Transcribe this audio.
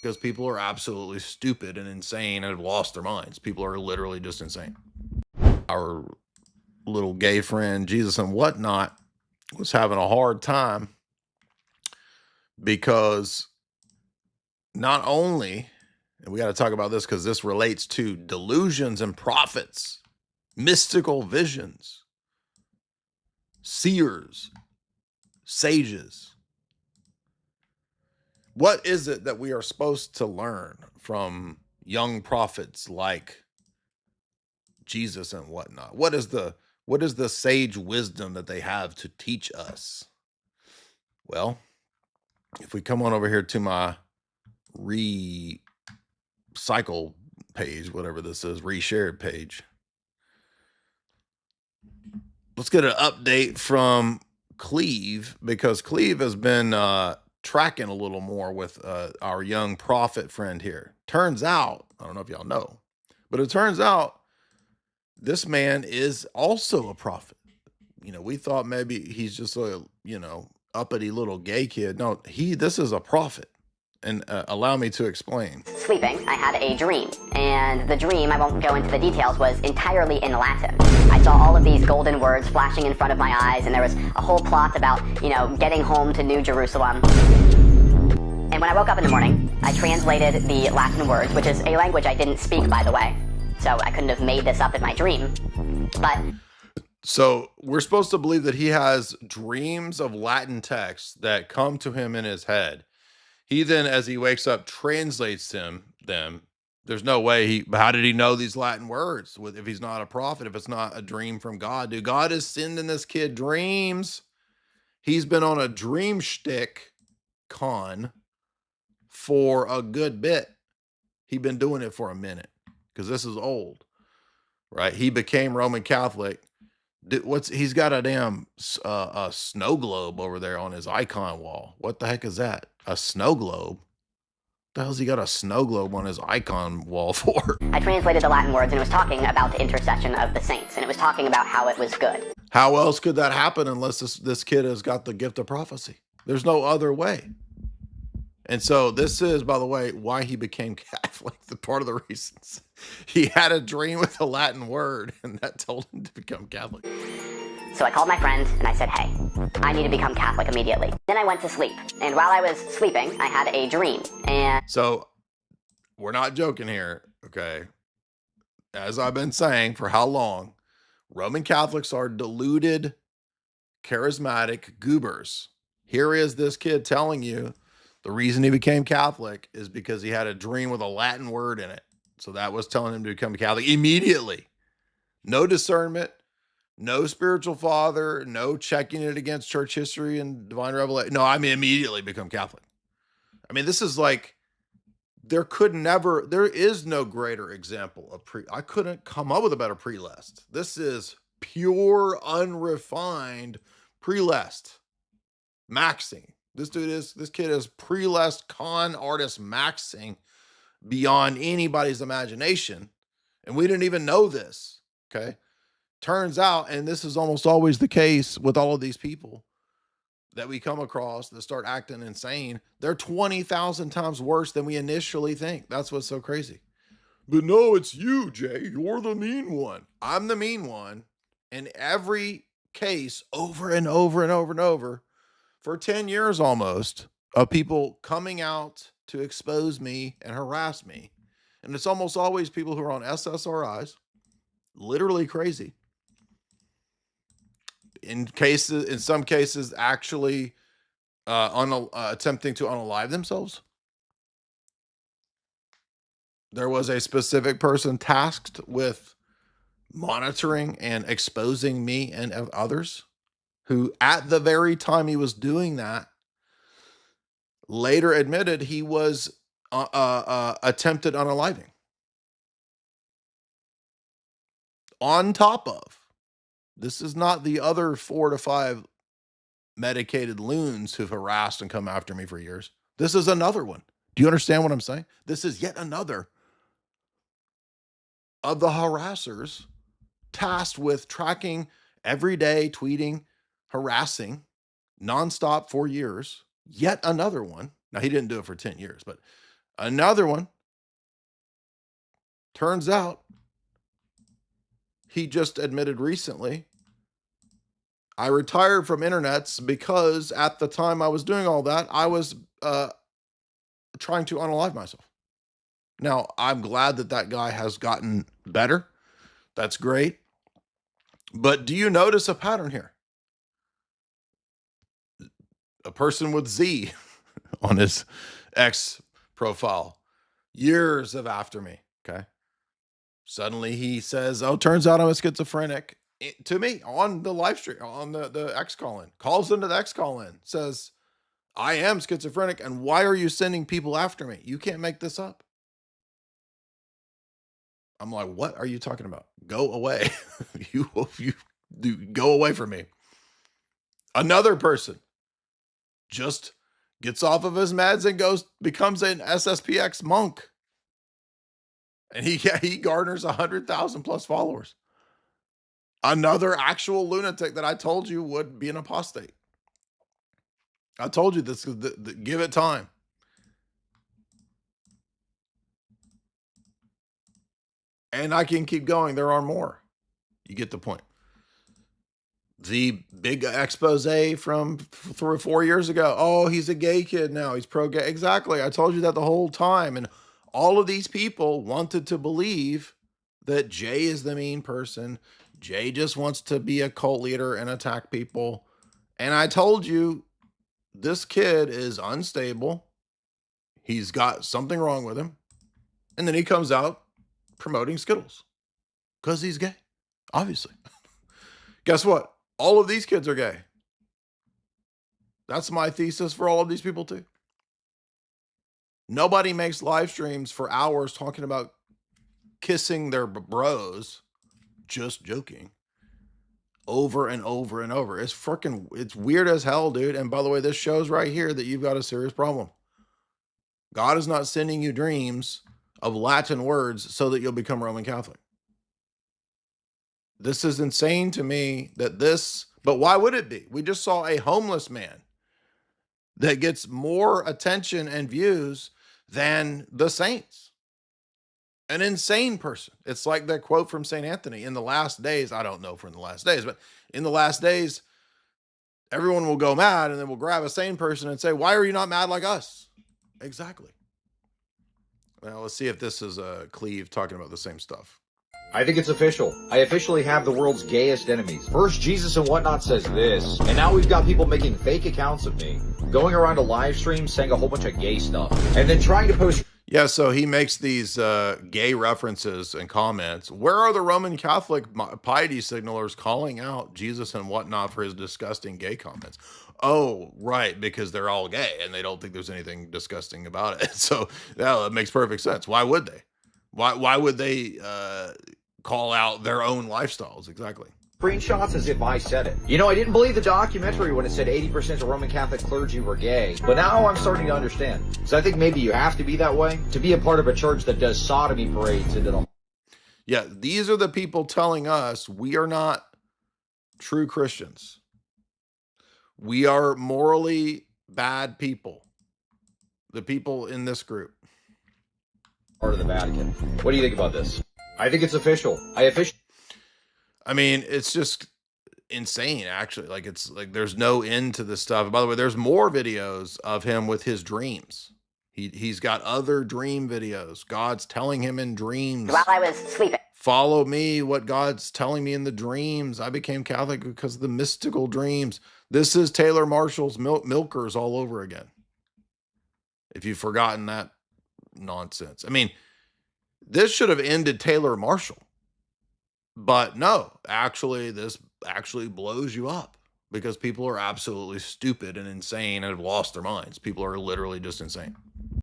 because people are absolutely stupid and insane and have lost their minds. People are literally just insane. Our little gay friend, Jesus and whatnot, was having a hard time because not only, and we got to talk about this because this relates to delusions and prophets, mystical visions, seers, sages. What is it that we are supposed to learn from young prophets like Jesus and whatnot? What is the sage wisdom that they have to teach us? Well, if we come on over here to my recycle page, whatever this is, reshared page, let's get an update from Cleve, because Cleve has been tracking a little more with our young prophet friend here. Turns out, I don't know if y'all know, but it turns out this man is also a prophet. We thought maybe he's just a, uppity little gay kid. No, this is a prophet. And allow me to explain. Sleeping, I had a dream, and the dream, I won't go into the details, was entirely in Latin. I saw all of these golden words flashing in front of my eyes, and there was a whole plot about, getting home to New Jerusalem. And when I woke up in the morning, I translated the Latin words, which is a language I didn't speak, by the way, so I couldn't have made this up in my dream. But so we're supposed to believe that he has dreams of Latin texts that come to him in his head. He then, as he wakes up, translates them. There's no way how did he know these Latin words if he's not a prophet, if it's not a dream from God? Dude, God is sending this kid dreams. He's been on a dream shtick con for a good bit. He's been doing it for a minute because this is old, right? He became Roman Catholic. He's got a damn a snow globe over there on his icon wall. What the heck is that? A snow globe? What the hell's he got a snow globe on his icon wall for? I translated the Latin words, and it was talking about the intercession of the saints, and it was talking about how it was good. How else could that happen unless this kid has got the gift of prophecy? There's no other way. And so this is, by the way, why he became Catholic. The part of the reasons he had a dream with a Latin word, and that told him to become Catholic. So I called my friend and I said, hey, I need to become Catholic immediately. Then I went to sleep. And while I was sleeping, I had a dream. And so we're not joking here, okay? As I've been saying for how long, Roman Catholics are deluded, charismatic goobers. Here is this kid telling you the reason he became Catholic is because he had a dream with a Latin word in it. So that was telling him to become Catholic immediately. No discernment, no spiritual father, no checking it against church history and divine revelation. No, immediately become Catholic. This is like, there is no greater example of I couldn't come up with a better prelest. This is pure, unrefined prelest maxing. This kid is prelest con artist maxing beyond anybody's imagination. And we didn't even know this. Okay. Turns out, and this is almost always the case with all of these people that we come across that start acting insane, they're 20,000 times worse than we initially think. That's what's so crazy. But no, it's you, Jay. You're the mean one. I'm the mean one. In every case, over and over and over and over, for 10 years almost, of people coming out to expose me and harass me. And it's almost always people who are on SSRIs, literally crazy. In some cases, actually attempting to unalive themselves. There was a specific person tasked with monitoring and exposing me and others who, at the very time he was doing that, later admitted he was attempted unaliving. On top of, this is not the other 4 to 5 medicated loons who've harassed and come after me for years. This is another one. Do you understand what I'm saying? This is yet another of the harassers tasked with tracking every day, tweeting, harassing nonstop for years. Yet another one. Now, he didn't do it for 10 years, but Another one, turns out he just admitted recently, I retired from internets because at the time I was doing all that, I was trying to unalive myself. Now, I'm glad that that guy has gotten better. That's great. But do you notice a pattern here? A person with Z on his X profile, years of after me. Okay. Suddenly he says, oh, turns out I'm a schizophrenic. To me on the live stream, on the X call in, calls into the X call in, says, I am schizophrenic. And why are you sending people after me? You can't make this up. I'm like, what are you talking about? Go away. you go away from me. Another person just gets off of his meds and becomes an SSPX monk. And he garners 100,000 plus followers. Another actual lunatic that I told you would be an apostate. I told you this, give it time. And I can keep going. There are more. You get the point. The big expose from 3 or 4 years ago. Oh, he's a gay kid now. He's pro-gay. Exactly. I told you that the whole time. And all of these people wanted to believe that Jay is the mean person. Jay just wants to be a cult leader and attack people. And I told you, this kid is unstable. He's got something wrong with him. And then he comes out promoting Skittles because he's gay, obviously. Guess what? All of these kids are gay. That's my thesis for all of these people too. Nobody makes live streams for hours talking about kissing their bros. Just joking. Over and over and over. It's weird as hell, dude. And by the way, this shows right here that you've got a serious problem. God is not sending you dreams of Latin words so that you'll become Roman Catholic. This is insane to me but why would it be? We just saw a homeless man that gets more attention and views than the saints. An insane person. It's like that quote from St. Anthony, in the last days, I don't know if we're in the last days, but in the last days, everyone will go mad and then we'll grab a sane person and say, why are you not mad like us? Exactly. Well, let's see if this is Cleve talking about the same stuff. I think it's official. I officially have the world's gayest enemies. First, Jesus and whatnot says this, and now we've got people making fake accounts of me, going around a live stream saying a whole bunch of gay stuff, and then trying to post... Yeah, so he makes these gay references and comments. Where are the Roman Catholic piety signalers calling out Jesus and whatnot for his disgusting gay comments? Oh, right, because they're all gay and they don't think there's anything disgusting about it. So that makes perfect sense. Why would they? Why would they call out their own lifestyles? Exactly. Screenshots as if I said it. You know, I didn't believe the documentary when it said 80% of Roman Catholic clergy were gay, but now I'm starting to understand. So I think maybe you have to be that way to be a part of a church that does sodomy parades into the... Yeah, these are the people telling us we are not true Christians. We are morally bad people. The people in this group. Part of the Vatican. What do you think about this? I think it's official. I mean, it's just insane, actually. Like, it's like there's no end to this stuff. By the way, there's more videos of him with his dreams. He's got other dream videos. God's telling him in dreams. While I was sleeping. Follow me, what God's telling me in the dreams. I became Catholic because of the mystical dreams. This is Taylor Marshall's Milkers all over again. If you've forgotten that nonsense. I mean, this should have ended Taylor Marshall. But no, actually, this actually blows you up because people are absolutely stupid and insane and have lost their minds. People are literally just insane.